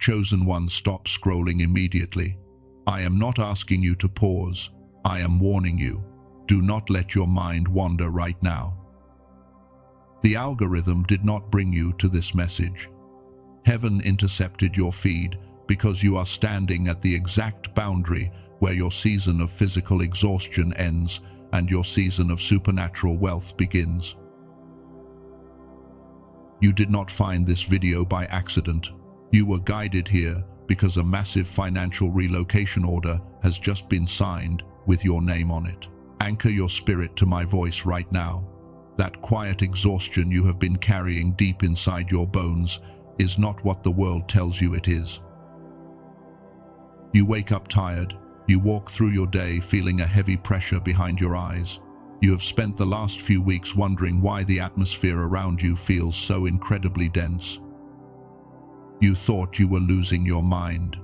Chosen one, stop scrolling immediately. I am not asking you to pause. I am warning you. Do not let your mind wander right now. The algorithm did not bring you to this message. Heaven intercepted your feed because you are standing at the exact boundary where your season of physical exhaustion ends and your season of supernatural wealth begins. You did not find this video by accident. You were guided here because a massive financial relocation order has just been signed with your name on it. Anchor your spirit to my voice right now. That quiet exhaustion you have been carrying deep inside your bones is not what the world tells you it is. You wake up tired. You walk through your day feeling a heavy pressure behind your eyes. You have spent the last few weeks wondering why the atmosphere around you feels so incredibly dense. You thought you were losing your mind.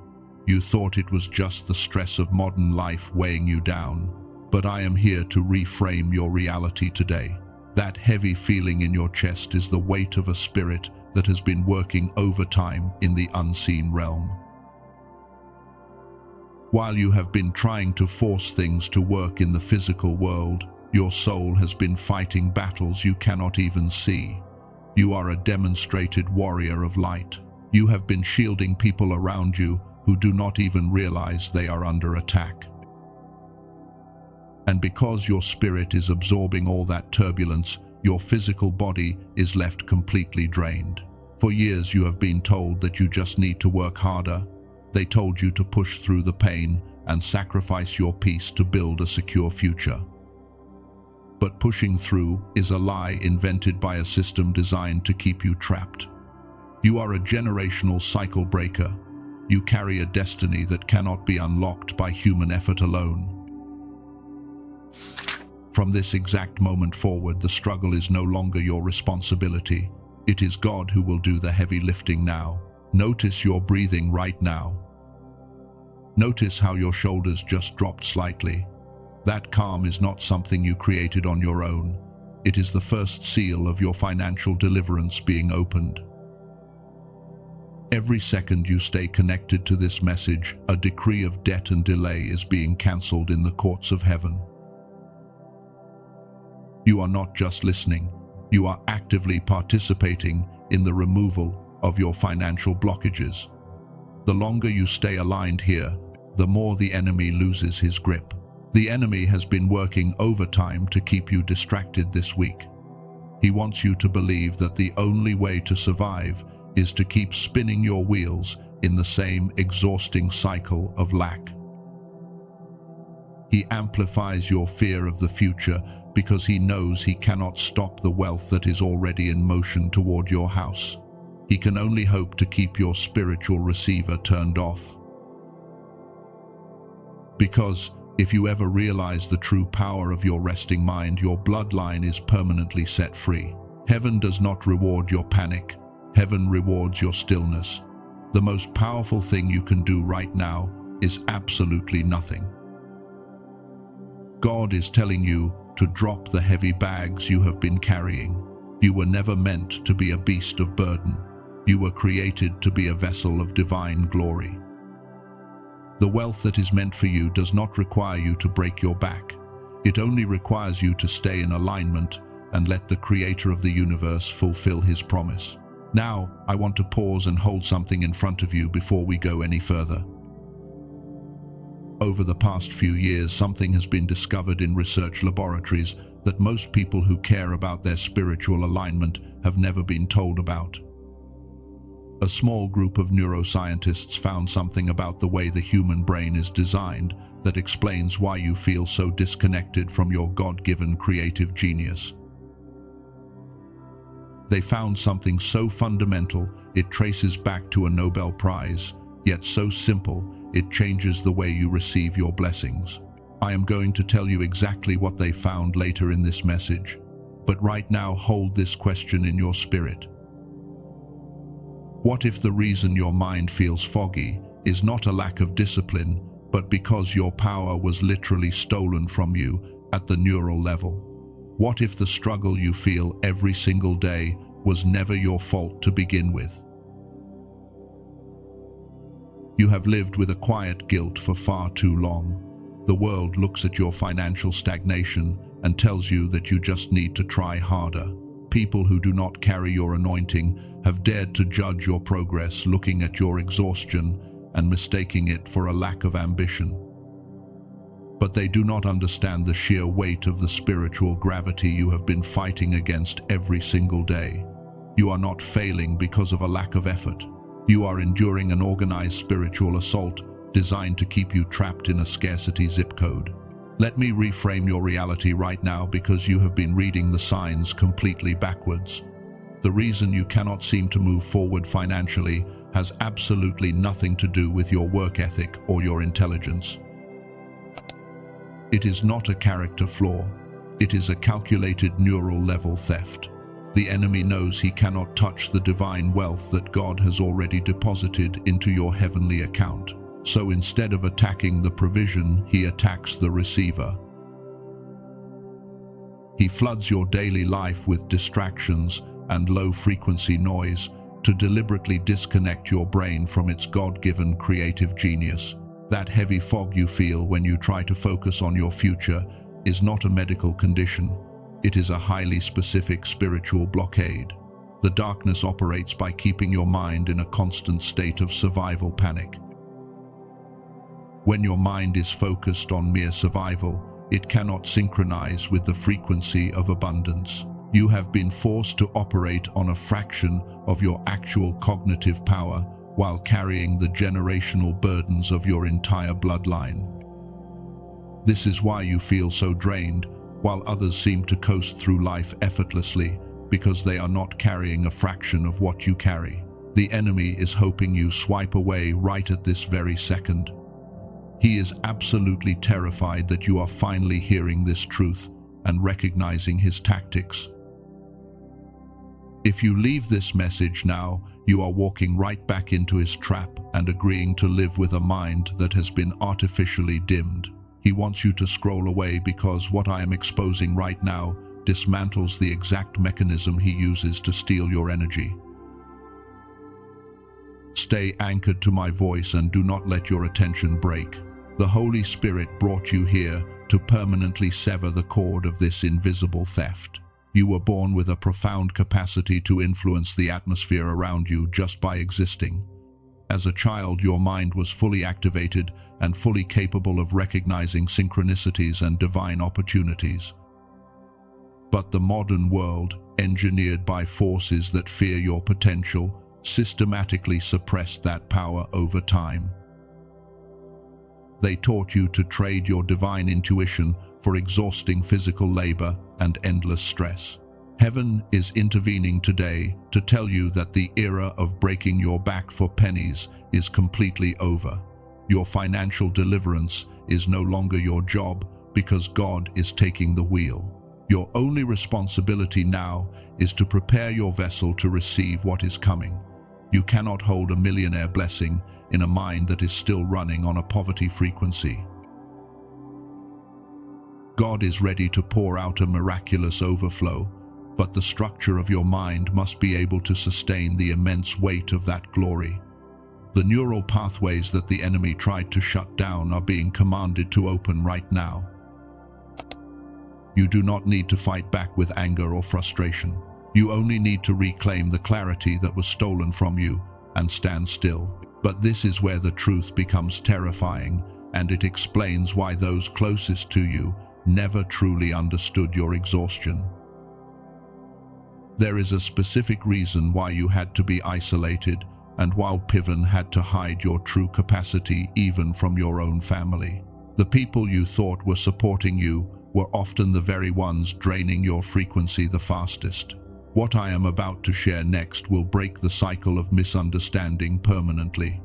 You thought it was just the stress of modern life weighing you down. But I am here to reframe your reality today. That heavy feeling in your chest is the weight of a spirit that has been working overtime in the unseen realm. While you have been trying to force things to work in the physical world, your soul has been fighting battles you cannot even see. You are a demonstrated warrior of light. You have been shielding people around you who do not even realize they are under attack. And because your spirit is absorbing all that turbulence, your physical body is left completely drained. For years you have been told that you just need to work harder. They told you to push through the pain and sacrifice your peace to build a secure future. But pushing through is a lie invented by a system designed to keep you trapped. You are a generational cycle breaker. You carry a destiny that cannot be unlocked by human effort alone. From this exact moment forward, the struggle is no longer your responsibility. It is God who will do the heavy lifting now. Notice your breathing right now. Notice how your shoulders just dropped slightly. That calm is not something you created on your own. It is the first seal of your financial deliverance being opened. Every second you stay connected to this message, a decree of debt and delay is being cancelled in the courts of heaven. You are not just listening, you are actively participating in the removal of your financial blockages. The longer you stay aligned here, the more the enemy loses his grip. The enemy has been working overtime to keep you distracted this week. He wants you to believe that the only way to survive is to keep spinning your wheels in the same exhausting cycle of lack. He amplifies your fear of the future because he knows he cannot stop the wealth that is already in motion toward your house. He can only hope to keep your spiritual receiver turned off. Because if you ever realize the true power of your resting mind, your bloodline is permanently set free. Heaven does not reward your panic. Heaven rewards your stillness. The most powerful thing you can do right now is absolutely nothing. God is telling you to drop the heavy bags you have been carrying. You were never meant to be a beast of burden. You were created to be a vessel of divine glory. The wealth that is meant for you does not require you to break your back. It only requires you to stay in alignment and let the Creator of the universe fulfill His promise. Now, I want to pause and hold something in front of you before we go any further. Over the past few years, something has been discovered in research laboratories that most people who care about their spiritual alignment have never been told about. A small group of neuroscientists found something about the way the human brain is designed that explains why you feel so disconnected from your God-given creative genius. They found something so fundamental it traces back to a Nobel Prize, yet so simple it changes the way you receive your blessings. I am going to tell you exactly what they found later in this message, but right now hold this question in your spirit. What if the reason your mind feels foggy is not a lack of discipline, but because your power was literally stolen from you at the neural level? What if the struggle you feel every single day was never your fault to begin with? You have lived with a quiet guilt for far too long. The world looks at your financial stagnation and tells you that you just need to try harder. People who do not carry your anointing have dared to judge your progress, looking at your exhaustion and mistaking it for a lack of ambition. But they do not understand the sheer weight of the spiritual gravity you have been fighting against every single day. You are not failing because of a lack of effort. You are enduring an organized spiritual assault designed to keep you trapped in a scarcity zip code. Let me reframe your reality right now, because you have been reading the signs completely backwards. The reason you cannot seem to move forward financially has absolutely nothing to do with your work ethic or your intelligence. It is not a character flaw. It is a calculated neural level theft. The enemy knows he cannot touch the divine wealth that God has already deposited into your heavenly account. So instead of attacking the provision, he attacks the receiver. He floods your daily life with distractions and low-frequency noise to deliberately disconnect your brain from its God-given creative genius. That heavy fog you feel when you try to focus on your future is not a medical condition. It is a highly specific spiritual blockade. The darkness operates by keeping your mind in a constant state of survival panic. When your mind is focused on mere survival, it cannot synchronize with the frequency of abundance. You have been forced to operate on a fraction of your actual cognitive power while carrying the generational burdens of your entire bloodline. This is why you feel so drained, while others seem to coast through life effortlessly, because they are not carrying a fraction of what you carry. The enemy is hoping you swipe away right at this very second. He is absolutely terrified that you are finally hearing this truth and recognizing his tactics. If you leave this message now, you are walking right back into his trap and agreeing to live with a mind that has been artificially dimmed. He wants you to scroll away because what I am exposing right now dismantles the exact mechanism he uses to steal your energy. Stay anchored to my voice and do not let your attention break. The Holy Spirit brought you here to permanently sever the cord of this invisible theft. You were born with a profound capacity to influence the atmosphere around you just by existing. As a child, your mind was fully activated and fully capable of recognizing synchronicities and divine opportunities. But the modern world, engineered by forces that fear your potential, systematically suppressed that power over time. They taught you to trade your divine intuition for exhausting physical labor and endless stress. Heaven is intervening today to tell you that the era of breaking your back for pennies is completely over. Your financial deliverance is no longer your job because God is taking the wheel. Your only responsibility now is to prepare your vessel to receive what is coming. You cannot hold a millionaire blessing in a mind that is still running on a poverty frequency. God is ready to pour out a miraculous overflow, but the structure of your mind must be able to sustain the immense weight of that glory. The neural pathways that the enemy tried to shut down are being commanded to open right now. You do not need to fight back with anger or frustration. You only need to reclaim the clarity that was stolen from you and stand still. But this is where the truth becomes terrifying, and it explains why those closest to you never truly understood your exhaustion. There is a specific reason why you had to be isolated, and why Piven had to hide your true capacity even from your own family. The people you thought were supporting you were often the very ones draining your frequency the fastest. What I am about to share next will break the cycle of misunderstanding permanently.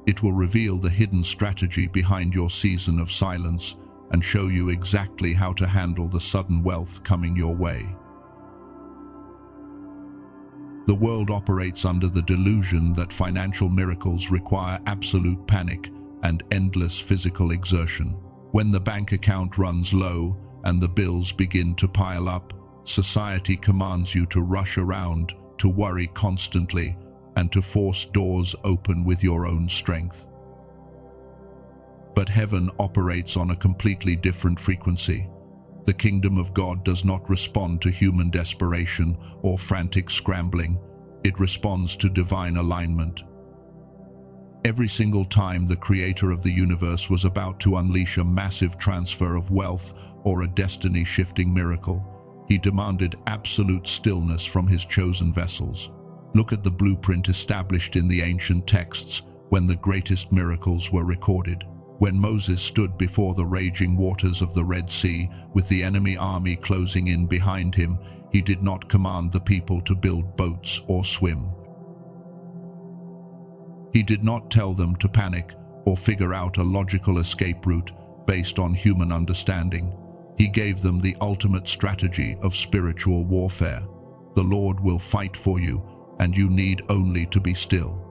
It will reveal the hidden strategy behind your season of silence and show you exactly how to handle the sudden wealth coming your way. The world operates under the delusion that financial miracles require absolute panic and endless physical exertion. When the bank account runs low and the bills begin to pile up, society commands you to rush around, to worry constantly, and to force doors open with your own strength. But heaven operates on a completely different frequency. The kingdom of God does not respond to human desperation or frantic scrambling. It responds to divine alignment. Every single time the creator of the universe was about to unleash a massive transfer of wealth or a destiny-shifting miracle, he demanded absolute stillness from his chosen vessels. Look at the blueprint established in the ancient texts when the greatest miracles were recorded. When Moses stood before the raging waters of the Red Sea with the enemy army closing in behind him, he did not command the people to build boats or swim. He did not tell them to panic or figure out a logical escape route based on human understanding. He gave them the ultimate strategy of spiritual warfare. The Lord will fight for you, and you need only to be still.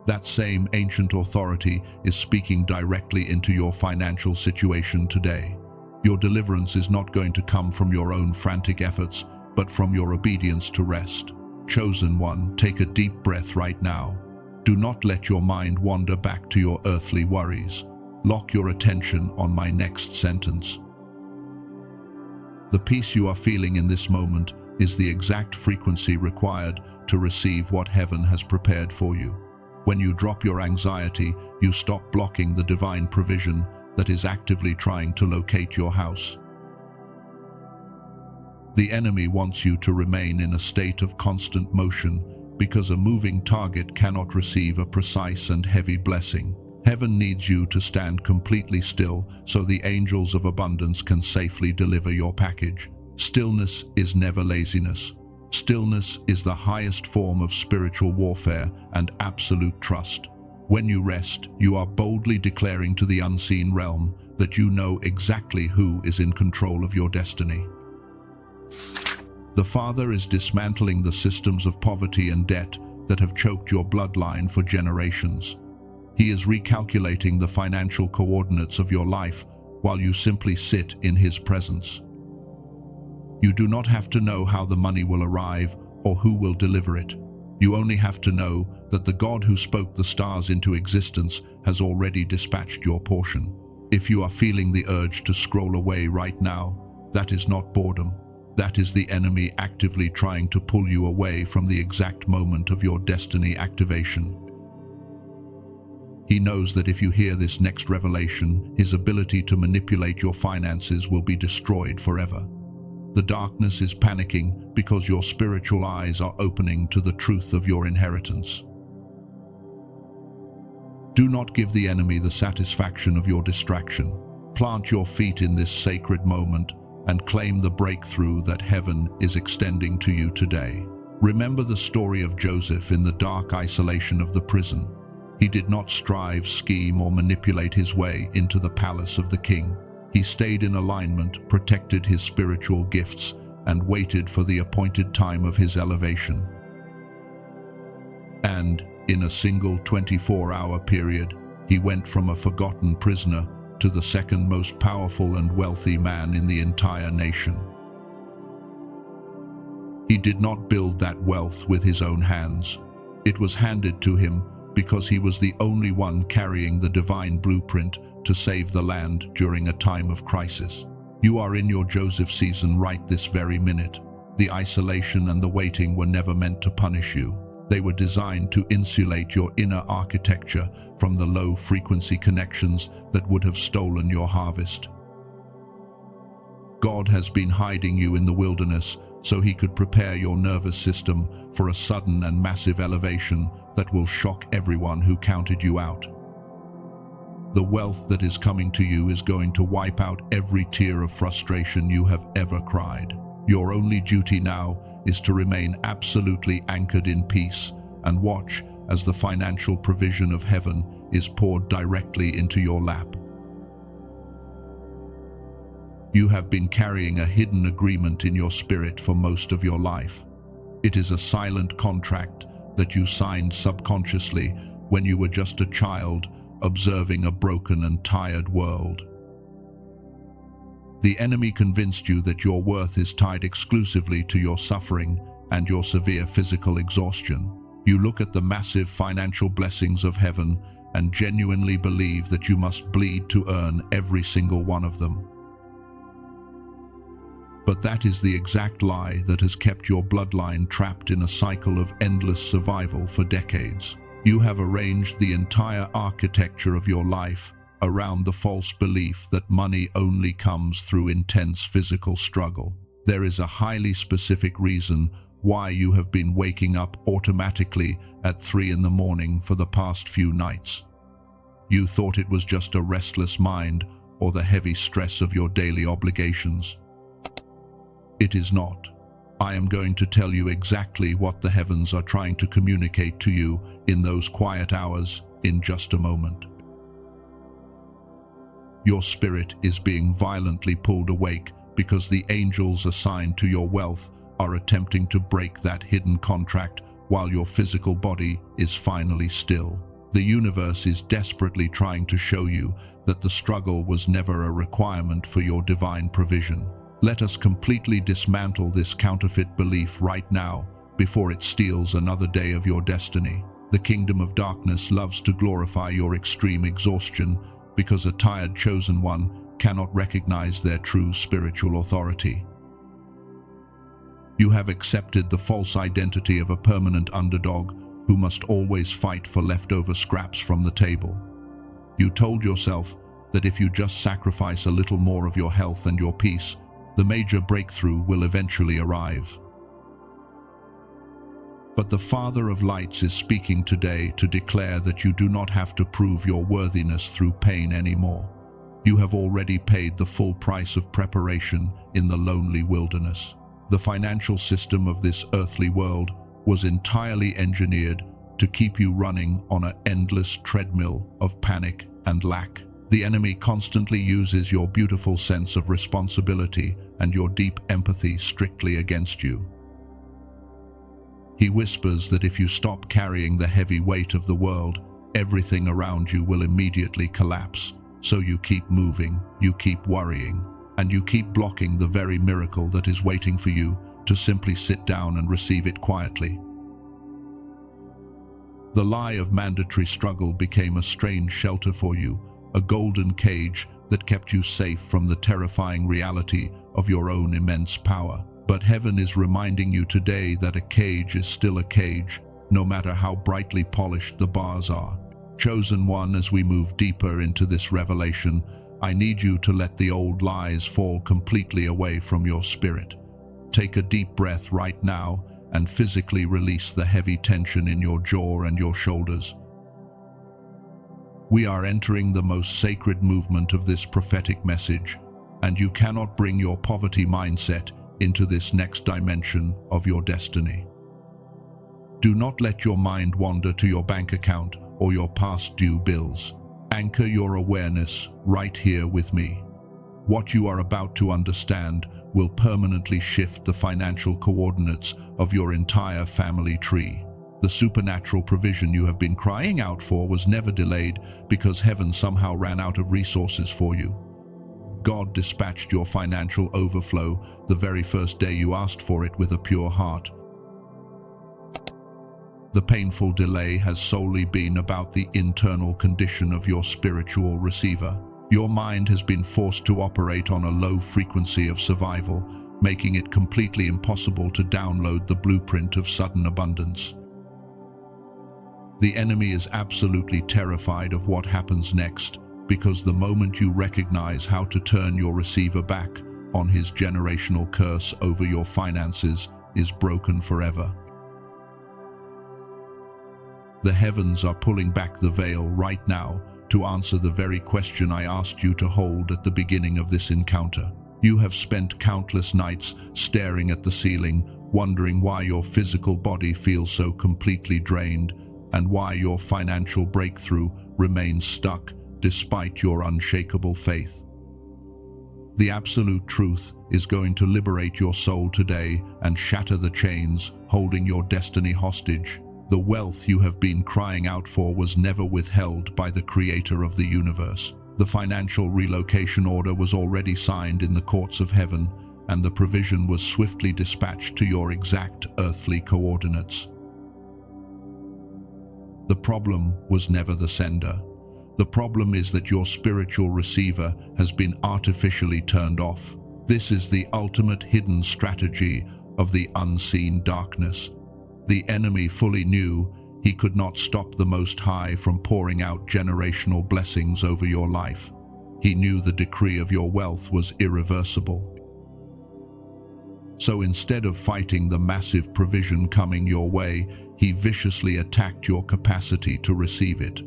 That same ancient authority is speaking directly into your financial situation today. Your deliverance is not going to come from your own frantic efforts, but from your obedience to rest. Chosen one, take a deep breath right now. Do not let your mind wander back to your earthly worries. Lock your attention on my next sentence. The peace you are feeling in this moment is the exact frequency required to receive what heaven has prepared for you. When you drop your anxiety, you stop blocking the divine provision that is actively trying to locate your house. The enemy wants you to remain in a state of constant motion because a moving target cannot receive a precise and heavy blessing. Heaven needs you to stand completely still so the angels of abundance can safely deliver your package. Stillness is never laziness. Stillness is the highest form of spiritual warfare and absolute trust. When you rest, you are boldly declaring to the unseen realm that you know exactly who is in control of your destiny. The Father is dismantling the systems of poverty and debt that have choked your bloodline for generations. He is recalculating the financial coordinates of your life while you simply sit in His presence. You do not have to know how the money will arrive or who will deliver it. You only have to know that the God who spoke the stars into existence has already dispatched your portion. If you are feeling the urge to scroll away right now, that is not boredom. That is the enemy actively trying to pull you away from the exact moment of your destiny activation. He knows that if you hear this next revelation, his ability to manipulate your finances will be destroyed forever. The darkness is panicking because your spiritual eyes are opening to the truth of your inheritance. Do not give the enemy the satisfaction of your distraction. Plant your feet in this sacred moment and claim the breakthrough that heaven is extending to you today. Remember the story of Joseph in the dark isolation of the prison. He did not strive, scheme, or manipulate his way into the palace of the king. He stayed in alignment, protected his spiritual gifts, and waited for the appointed time of his elevation. And, in a single 24-hour period, he went from a forgotten prisoner to the second most powerful and wealthy man in the entire nation. He did not build that wealth with his own hands. It was handed to him because he was the only one carrying the divine blueprint to save the land during a time of crisis. You are in your Joseph season right this very minute. The isolation and the waiting were never meant to punish you. They were designed to insulate your inner architecture from the low-frequency connections that would have stolen your harvest. God has been hiding you in the wilderness so He could prepare your nervous system for a sudden and massive elevation that will shock everyone who counted you out. The wealth that is coming to you is going to wipe out every tear of frustration you have ever cried. Your only duty now is to remain absolutely anchored in peace and watch as the financial provision of heaven is poured directly into your lap. You have been carrying a hidden agreement in your spirit for most of your life. It is a silent contract that you signed subconsciously when you were just a child observing a broken and tired world. The enemy convinced you that your worth is tied exclusively to your suffering, and your severe physical exhaustion. You look at the massive financial blessings of heaven and genuinely believe that you must bleed to earn every single one of them. But that is the exact lie that has kept your bloodline trapped in a cycle of endless survival for decades. You have arranged the entire architecture of your life around the false belief that money only comes through intense physical struggle. There is a highly specific reason why you have been waking up automatically at 3 in the morning for the past few nights. You thought it was just a restless mind or the heavy stress of your daily obligations. It is not. I am going to tell you exactly what the heavens are trying to communicate to you in those quiet hours in just a moment. Your spirit is being violently pulled awake because the angels assigned to your wealth are attempting to break that hidden contract while your physical body is finally still. The universe is desperately trying to show you that the struggle was never a requirement for your divine provision. Let us completely dismantle this counterfeit belief right now before it steals another day of your destiny. The kingdom of darkness loves to glorify your extreme exhaustion because a tired chosen one cannot recognize their true spiritual authority. You have accepted the false identity of a permanent underdog who must always fight for leftover scraps from the table. You told yourself that if you just sacrifice a little more of your health and your peace, the major breakthrough will eventually arrive. But the Father of Lights is speaking today to declare that you do not have to prove your worthiness through pain anymore. You have already paid the full price of preparation in the lonely wilderness. The financial system of this earthly world was entirely engineered to keep you running on an endless treadmill of panic and lack. The enemy constantly uses your beautiful sense of responsibility and your deep empathy strictly against you. He whispers that if you stop carrying the heavy weight of the world, everything around you will immediately collapse. So you keep moving, you keep worrying, and you keep blocking the very miracle that is waiting for you to simply sit down and receive it quietly. The lie of mandatory struggle became a strange shelter for you, a golden cage that kept you safe from the terrifying reality of your own immense power. But heaven is reminding you today that a cage is still a cage, no matter how brightly polished the bars are. Chosen one, as we move deeper into this revelation, I need you to let the old lies fall completely away from your spirit. Take a deep breath right now and physically release the heavy tension in your jaw and your shoulders. We are entering the most sacred movement of this prophetic message, and you cannot bring your poverty mindset into this next dimension of your destiny. Do not let your mind wander to your bank account or your past due bills. Anchor your awareness right here with me. What you are about to understand will permanently shift the financial coordinates of your entire family tree. The supernatural provision you have been crying out for was never delayed because heaven somehow ran out of resources for you. God dispatched your financial overflow the very first day you asked for it with a pure heart. The painful delay has solely been about the internal condition of your spiritual receiver. Your mind has been forced to operate on a low frequency of survival, making it completely impossible to download the blueprint of sudden abundance. The enemy is absolutely terrified of what happens next, because the moment you recognize how to turn your receiver back on his generational curse over your finances is broken forever. The heavens are pulling back the veil right now to answer the very question I asked you to hold at the beginning of this encounter. You have spent countless nights staring at the ceiling, wondering why your physical body feels so completely drained and why your financial breakthrough remains stuck despite your unshakable faith. The absolute truth is going to liberate your soul today and shatter the chains holding your destiny hostage. The wealth you have been crying out for was never withheld by the Creator of the universe. The financial relocation order was already signed in the courts of heaven, and the provision was swiftly dispatched to your exact earthly coordinates. The problem was never the sender. The problem is that your spiritual receiver has been artificially turned off. This is the ultimate hidden strategy of the unseen darkness. The enemy fully knew he could not stop the Most High from pouring out generational blessings over your life. He knew the decree of your wealth was irreversible. So instead of fighting the massive provision coming your way, he viciously attacked your capacity to receive it.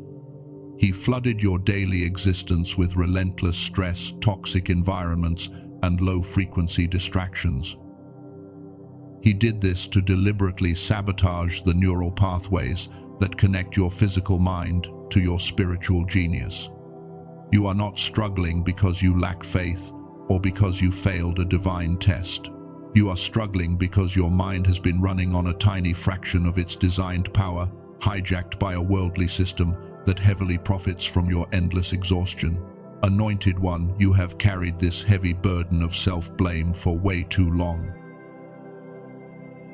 He flooded your daily existence with relentless stress, toxic environments, and low-frequency distractions. He did this to deliberately sabotage the neural pathways that connect your physical mind to your spiritual genius. You are not struggling because you lack faith or because you failed a divine test. You are struggling because your mind has been running on a tiny fraction of its designed power, hijacked by a worldly system that heavily profits from your endless exhaustion. Anointed one, you have carried this heavy burden of self-blame for way too long.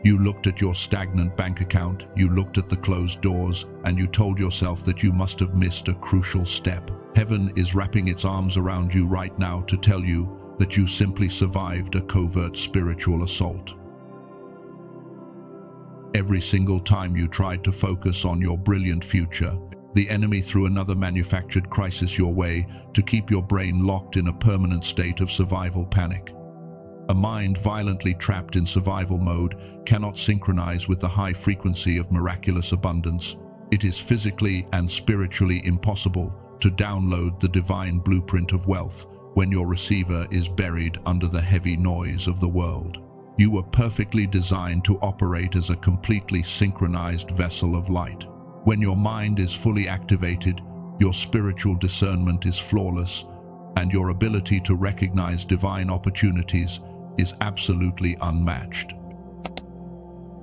You looked at your stagnant bank account, you looked at the closed doors, and you told yourself that you must have missed a crucial step. Heaven is wrapping its arms around you right now to tell you that you simply survived a covert spiritual assault. Every single time you tried to focus on your brilliant future, the enemy threw another manufactured crisis your way to keep your brain locked in a permanent state of survival panic. A mind violently trapped in survival mode cannot synchronize with the high frequency of miraculous abundance. It is physically and spiritually impossible to download the divine blueprint of wealth when your receiver is buried under the heavy noise of the world. You were perfectly designed to operate as a completely synchronized vessel of light. When your mind is fully activated, your spiritual discernment is flawless, and your ability to recognize divine opportunities is absolutely unmatched.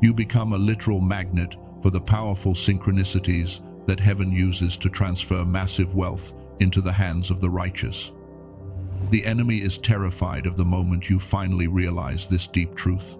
You become a literal magnet for the powerful synchronicities that heaven uses to transfer massive wealth into the hands of the righteous. The enemy is terrified of the moment you finally realize this deep truth.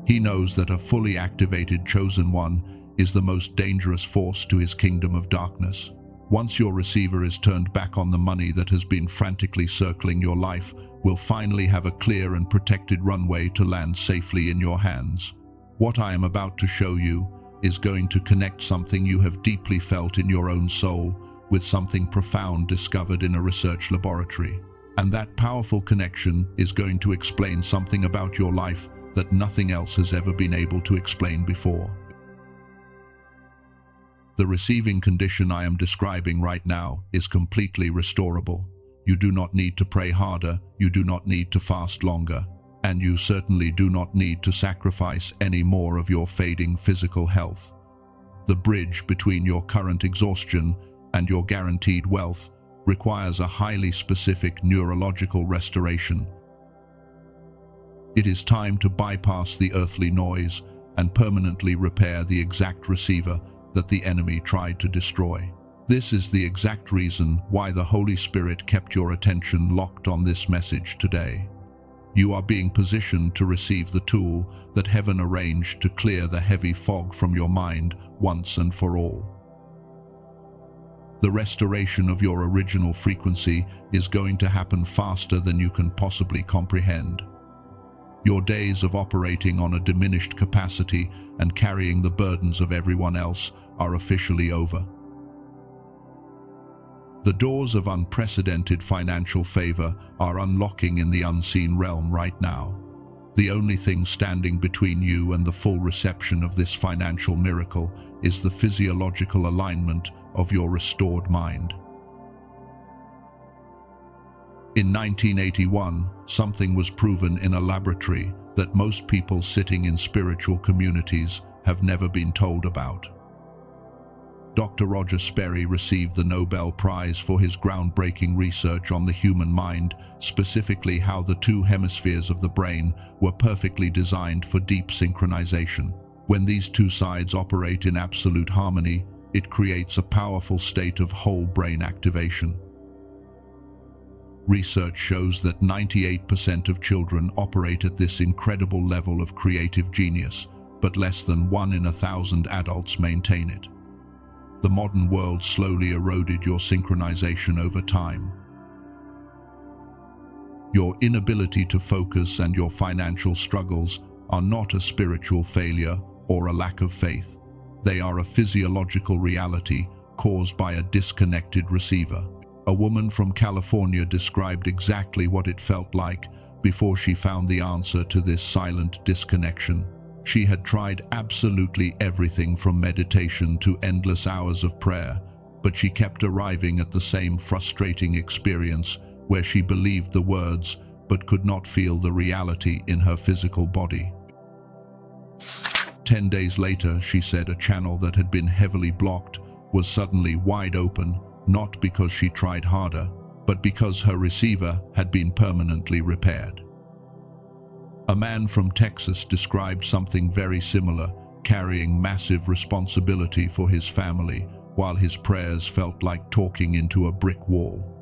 He knows that a fully activated chosen one is the most dangerous force to his kingdom of darkness. Once your receiver is turned back on, the money that has been frantically circling your life will finally have a clear and protected runway to land safely in your hands. What I am about to show you is going to connect something you have deeply felt in your own soul with something profound discovered in a research laboratory. And that powerful connection is going to explain something about your life that nothing else has ever been able to explain before. The receiving condition I am describing right now is completely restorable. You do not need to pray harder, you do not need to fast longer, and you certainly do not need to sacrifice any more of your fading physical health. The bridge between your current exhaustion and your guaranteed wealth requires a highly specific neurological restoration. It is time to bypass the earthly noise and permanently repair the exact receiver that the enemy tried to destroy. This is the exact reason why the Holy Spirit kept your attention locked on this message today. You are being positioned to receive the tool that heaven arranged to clear the heavy fog from your mind once and for all. The restoration of your original frequency is going to happen faster than you can possibly comprehend. Your days of operating on a diminished capacity and carrying the burdens of everyone else are officially over. The doors of unprecedented financial favor are unlocking in the unseen realm right now. The only thing standing between you and the full reception of this financial miracle is the physiological alignment of your restored mind. In 1981, something was proven in a laboratory that most people sitting in spiritual communities have never been told about. Dr. Roger Sperry received the Nobel Prize for his groundbreaking research on the human mind, specifically how the two hemispheres of the brain were perfectly designed for deep synchronization. When these two sides operate in absolute harmony, it creates a powerful state of whole brain activation. Research shows that 98% of children operate at this incredible level of creative genius, but less than 1 in 1,000 adults maintain it. The modern world slowly eroded your synchronization over time. Your inability to focus and your financial struggles are not a spiritual failure or a lack of faith. They are a physiological reality caused by a disconnected receiver. A woman from California described exactly what it felt like before she found the answer to this silent disconnection. She had tried absolutely everything from meditation to endless hours of prayer, but she kept arriving at the same frustrating experience where she believed the words but could not feel the reality in her physical body. 10 days later, she said a channel that had been heavily blocked was suddenly wide open, not because she tried harder, but because her receiver had been permanently repaired. A man from Texas described something very similar, carrying massive responsibility for his family, while his prayers felt like talking into a brick wall.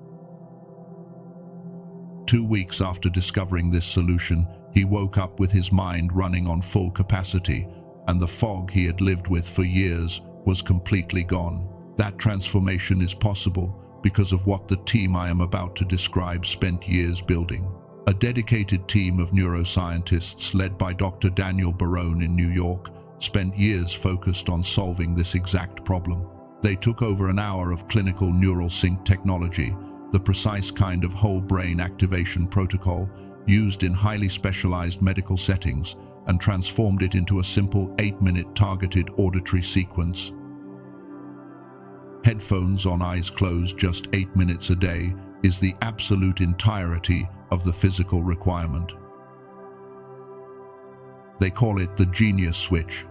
2 weeks after discovering this solution, he woke up with his mind running on full capacity, and the fog he had lived with for years was completely gone. That transformation is possible because of what the team I am about to describe spent years building. A dedicated team of neuroscientists led by Dr. Daniel Barone in New York spent years focused on solving this exact problem. They took over an hour of clinical neural sync technology, the precise kind of whole brain activation protocol used in highly specialized medical settings, and transformed it into a simple 8-minute targeted auditory sequence. Headphones on, eyes closed, just 8 minutes a day is the absolute entirety of the physical requirement. They call it the genius switch.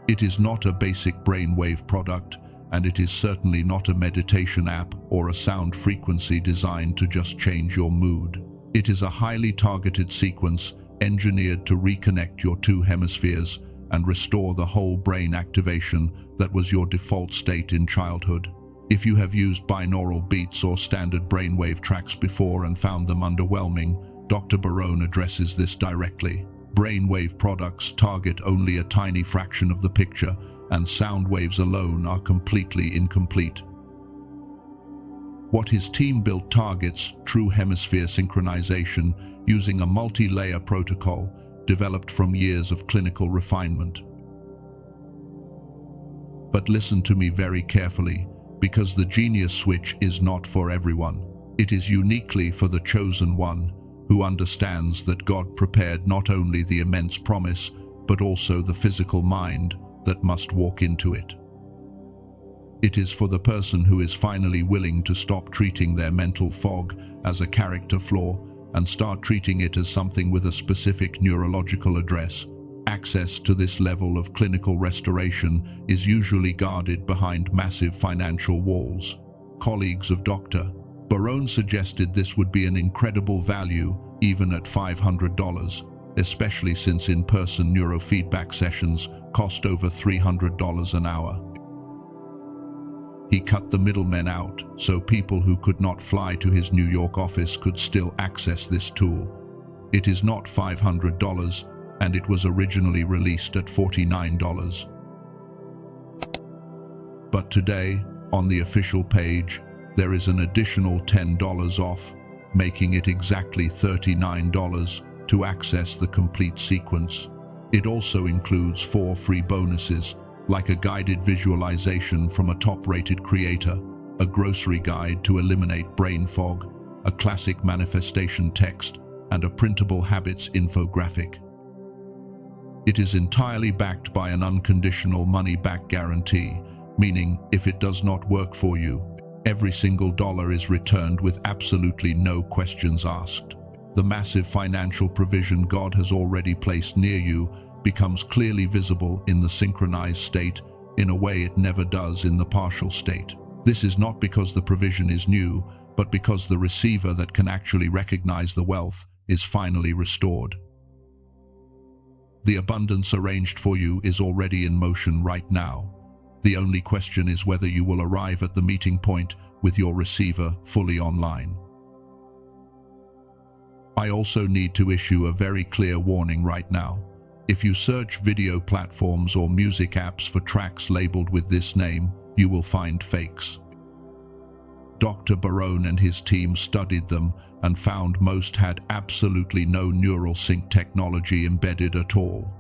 It is not a basic brainwave product, and it is certainly not a meditation app or a sound frequency designed to just change your mood. It is a highly targeted sequence engineered to reconnect your two hemispheres and restore the whole brain activation that was your default state in childhood. If you have used binaural beats or standard brainwave tracks before and found them underwhelming, Dr. Barone addresses this directly. Brainwave products target only a tiny fraction of the picture, and sound waves alone are completely incomplete. What his team built targets true hemisphere synchronization using a multi-layer protocol developed from years of clinical refinement. But listen to me very carefully, because the genius switch is not for everyone. It is uniquely for the chosen one, who understands that God prepared not only the immense promise, but also the physical mind that must walk into it. It is for the person who is finally willing to stop treating their mental fog as a character flaw and start treating it as something with a specific neurological address. Access to this level of clinical restoration is usually guarded behind massive financial walls. Colleagues of Dr. Barone suggested this would be an incredible value even at $500, especially since in-person neurofeedback sessions cost over $300 an hour. He cut the middlemen out so people who could not fly to his New York office could still access this tool. It is not $500, and it was originally released at $49. But today, on the official page, there is an additional $10 off, making it exactly $39 to access the complete sequence. It also includes 4 free bonuses, like a guided visualization from a top-rated creator, a grocery guide to eliminate brain fog, a classic manifestation text, and a printable habits infographic. It is entirely backed by an unconditional money-back guarantee, meaning if it does not work for you, every single dollar is returned with absolutely no questions asked. The massive financial provision God has already placed near you becomes clearly visible in the synchronized state in a way it never does in the partial state. This is not because the provision is new, but because the receiver that can actually recognize the wealth is finally restored. The abundance arranged for you is already in motion right now. The only question is whether you will arrive at the meeting point with your receiver fully online. I also need to issue a very clear warning right now. If you search video platforms or music apps for tracks labeled with this name, you will find fakes. Dr. Barone and his team studied them and found most had absolutely no neural sync technology embedded at all.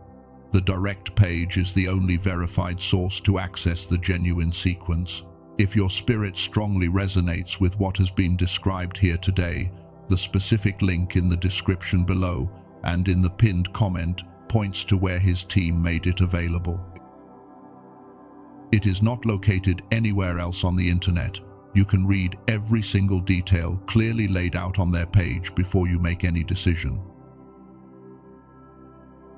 The direct page is the only verified source to access the genuine sequence. If your spirit strongly resonates with what has been described here today, the specific link in the description below and in the pinned comment points to where his team made it available. It is not located anywhere else on the internet. You can read every single detail clearly laid out on their page before you make any decision.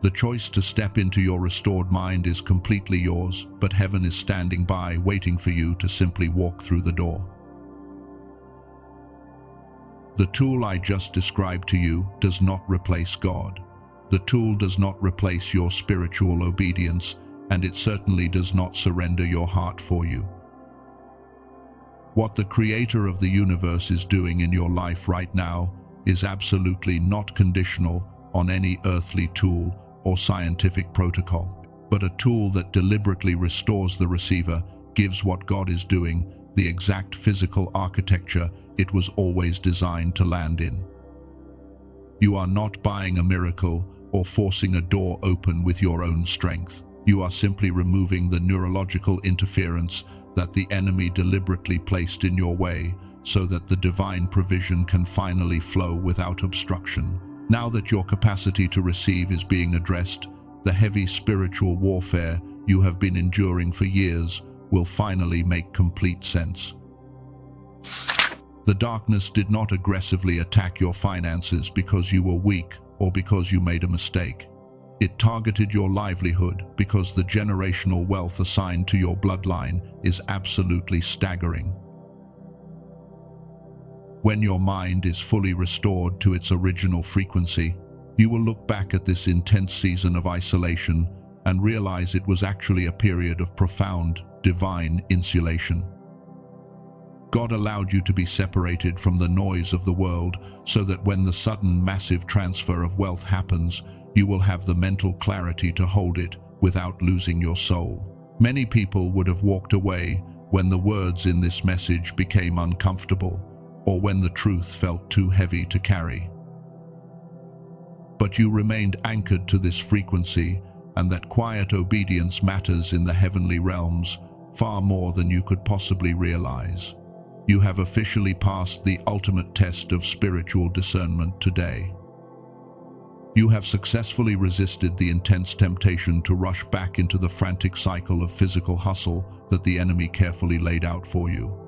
The choice to step into your restored mind is completely yours, but heaven is standing by, waiting for you to simply walk through the door. The tool I just described to you does not replace God. The tool does not replace your spiritual obedience, and it certainly does not surrender your heart for you. What the Creator of the universe is doing in your life right now is absolutely not conditional on any earthly tool or scientific protocol, but a tool that deliberately restores the receiver, gives what God is doing the exact physical architecture it was always designed to land in. You are not buying a miracle or forcing a door open with your own strength. You are simply removing the neurological interference that the enemy deliberately placed in your way so that the divine provision can finally flow without obstruction. Now that your capacity to receive is being addressed, the heavy spiritual warfare you have been enduring for years will finally make complete sense. The darkness did not aggressively attack your finances because you were weak or because you made a mistake. It targeted your livelihood because the generational wealth assigned to your bloodline is absolutely staggering. When your mind is fully restored to its original frequency, you will look back at this intense season of isolation and realize it was actually a period of profound, divine insulation. God allowed you to be separated from the noise of the world so that when the sudden massive transfer of wealth happens, you will have the mental clarity to hold it without losing your soul. Many people would have walked away when the words in this message became uncomfortable or when the truth felt too heavy to carry. But you remained anchored to this frequency, and that quiet obedience matters in the heavenly realms far more than you could possibly realize. You have officially passed the ultimate test of spiritual discernment today. You have successfully resisted the intense temptation to rush back into the frantic cycle of physical hustle that the enemy carefully laid out for you.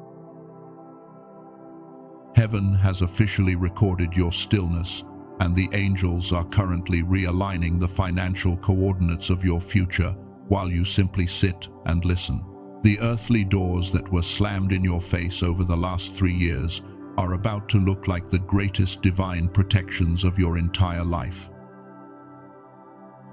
Heaven has officially recorded your stillness, and the angels are currently realigning the financial coordinates of your future while you simply sit and listen. The earthly doors that were slammed in your face over the last 3 years are about to look like the greatest divine protections of your entire life.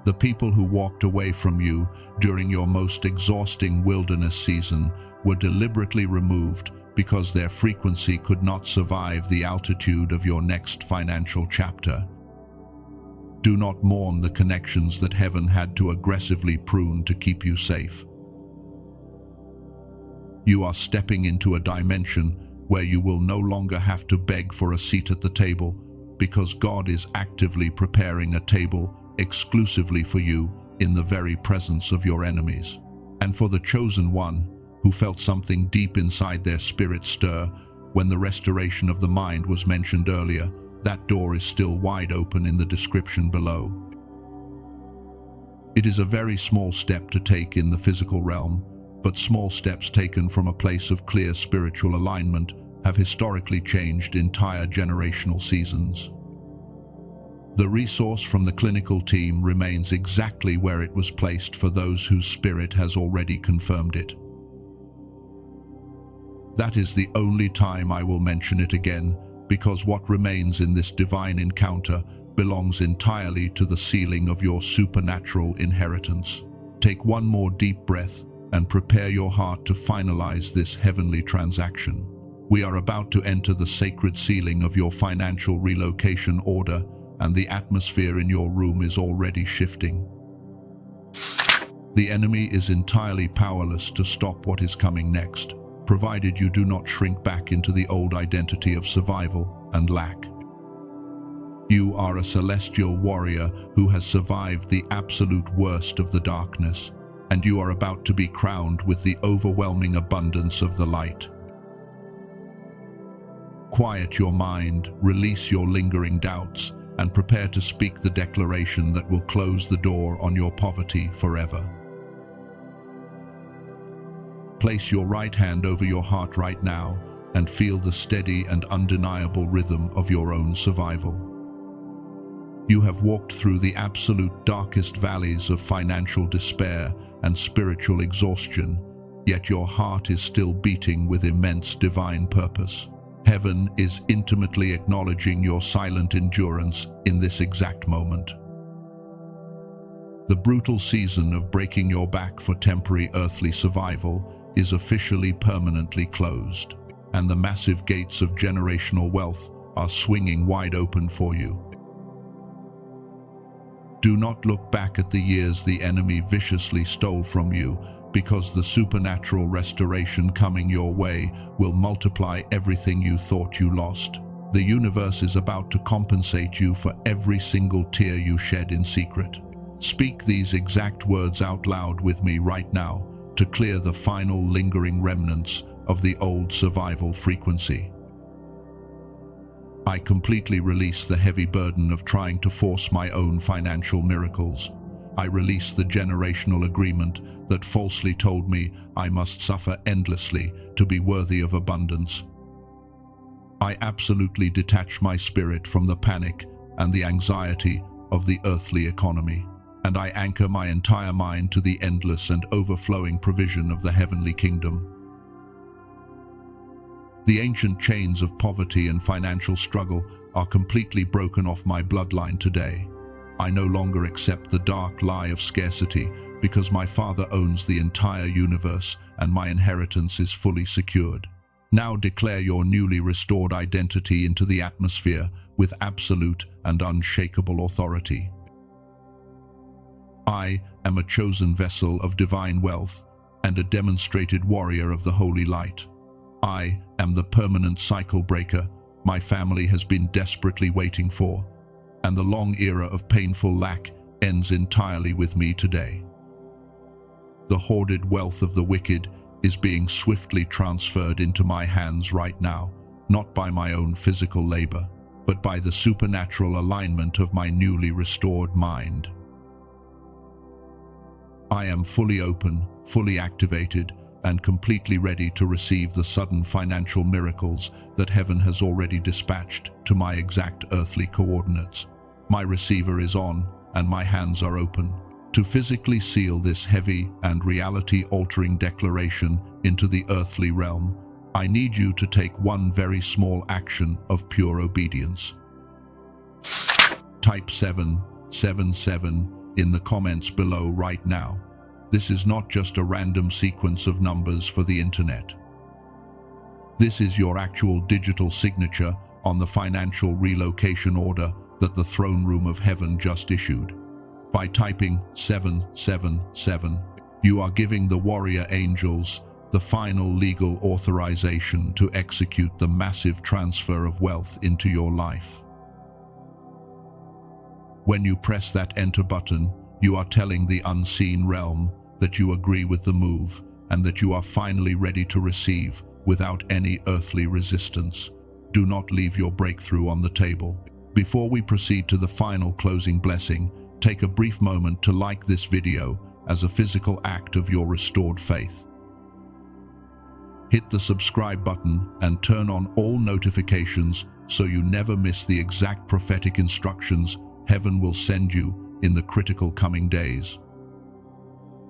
The people who walked away from you during your most exhausting wilderness season were deliberately removed because their frequency could not survive the altitude of your next financial chapter. Do not mourn the connections that heaven had to aggressively prune to keep you safe. You are stepping into a dimension where you will no longer have to beg for a seat at the table, because God is actively preparing a table exclusively for you in the very presence of your enemies. And for the chosen one, who felt something deep inside their spirit stir when the restoration of the mind was mentioned earlier, that door is still wide open in the description below. It is a very small step to take in the physical realm, but small steps taken from a place of clear spiritual alignment have historically changed entire generational seasons. The resource from the clinical team remains exactly where it was placed for those whose spirit has already confirmed it. That is the only time I will mention it again, because what remains in this divine encounter belongs entirely to the sealing of your supernatural inheritance. Take one more deep breath and prepare your heart to finalize this heavenly transaction. We are about to enter the sacred ceiling of your financial relocation order, and the atmosphere in your room is already shifting. The enemy is entirely powerless to stop what is coming next, provided you do not shrink back into the old identity of survival and lack. You are a celestial warrior who has survived the absolute worst of the darkness, and you are about to be crowned with the overwhelming abundance of the light. Quiet your mind, release your lingering doubts, and prepare to speak the declaration that will close the door on your poverty forever. Place your right hand over your heart right now and feel the steady and undeniable rhythm of your own survival. You have walked through the absolute darkest valleys of financial despair and spiritual exhaustion, yet your heart is still beating with immense divine purpose. Heaven is intimately acknowledging your silent endurance in this exact moment. The brutal season of breaking your back for temporary earthly survival is officially permanently closed, and the massive gates of generational wealth are swinging wide open for you. Do not look back at the years the enemy viciously stole from you, because the supernatural restoration coming your way will multiply everything you thought you lost. The universe is about to compensate you for every single tear you shed in secret. Speak these exact words out loud with me right now to clear the final lingering remnants of the old survival frequency. I completely release the heavy burden of trying to force my own financial miracles. I release the generational agreement that falsely told me I must suffer endlessly to be worthy of abundance. I absolutely detach my spirit from the panic and the anxiety of the earthly economy, and I anchor my entire mind to the endless and overflowing provision of the heavenly kingdom. The ancient chains of poverty and financial struggle are completely broken off my bloodline today. I no longer accept the dark lie of scarcity because my Father owns the entire universe and my inheritance is fully secured. Now declare your newly restored identity into the atmosphere with absolute and unshakable authority. I am a chosen vessel of divine wealth and a demonstrated warrior of the holy light. I am the permanent cycle breaker my family has been desperately waiting for, and the long era of painful lack ends entirely with me today. The hoarded wealth of the wicked is being swiftly transferred into my hands right now, not by my own physical labor, but by the supernatural alignment of my newly restored mind. I am fully open, fully activated, and completely ready to receive the sudden financial miracles that heaven has already dispatched to my exact earthly coordinates. My receiver is on, and my hands are open. To physically seal this heavy and reality-altering declaration into the earthly realm, I need you to take one very small action of pure obedience. Type 777 in the comments below right now. This is not just a random sequence of numbers for the internet. This is your actual digital signature on the financial relocation order that the throne room of heaven just issued. By typing 777, you are giving the warrior angels the final legal authorization to execute the massive transfer of wealth into your life. When you press that enter button, you are telling the unseen realm that you agree with the move and that you are finally ready to receive without any earthly resistance. Do not leave your breakthrough on the table. Before we proceed to the final closing blessing, take a brief moment to like this video as a physical act of your restored faith. Hit the subscribe button and turn on all notifications so you never miss the exact prophetic instructions heaven will send you in the critical coming days.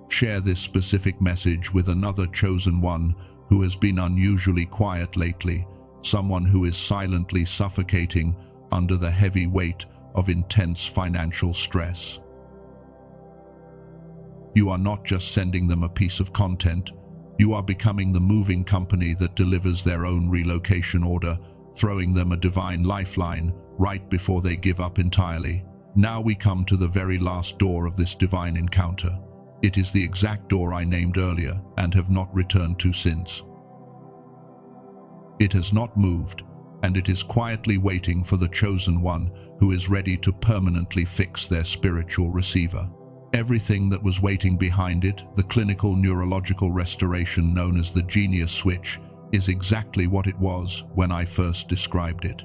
Share this specific message with another chosen one who has been unusually quiet lately, someone who is silently suffocating under the heavy weight of intense financial stress. You are not just sending them a piece of content, You are becoming the moving company that delivers their own relocation order, throwing them a divine lifeline right before they give up entirely. Now we come to the very last door of this divine encounter. It is the exact door I named earlier and have not returned to since. It has not moved, and it is quietly waiting for the chosen one who is ready to permanently fix their spiritual receiver. Everything that was waiting behind it, the clinical neurological restoration known as the genius switch, is exactly what it was when I first described it.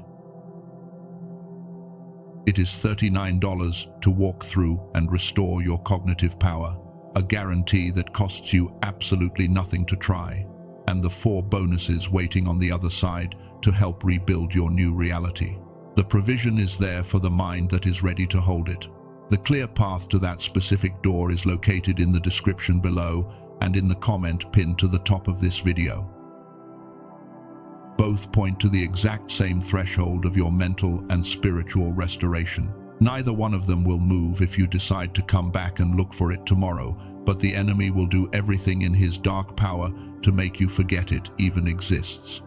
It is $39 to walk through and restore your cognitive power, a guarantee that costs you absolutely nothing to try, and the 4 bonuses waiting on the other side to help rebuild your new reality. The provision is there for the mind that is ready to hold it. The clear path to that specific door is located in the description below and in the comment pinned to the top of this video. Both point to the exact same threshold of your mental and spiritual restoration. Neither one of them will move if you decide to come back and look for it tomorrow, but the enemy will do everything in his dark power to make you forget it even exists.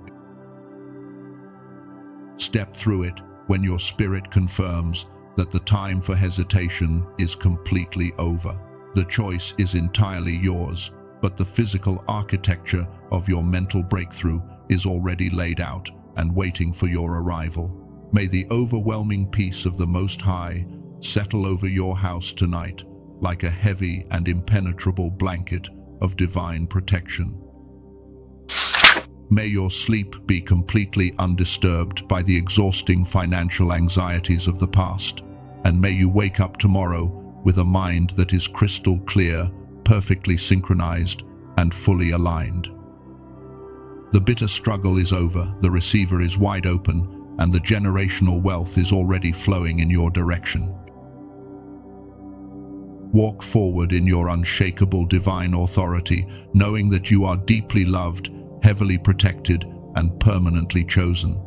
Step through it when your spirit confirms that the time for hesitation is completely over. The choice is entirely yours, but the physical architecture of your mental breakthrough is already laid out and waiting for your arrival. May the overwhelming peace of the Most High settle over your house tonight like a heavy and impenetrable blanket of divine protection. May your sleep be completely undisturbed by the exhausting financial anxieties of the past, and may you wake up tomorrow with a mind that is crystal clear, perfectly synchronized, and fully aligned. The bitter struggle is over, the receiver is wide open, and the generational wealth is already flowing in your direction. Walk forward in your unshakable divine authority, knowing that you are deeply loved, heavily protected, and permanently chosen.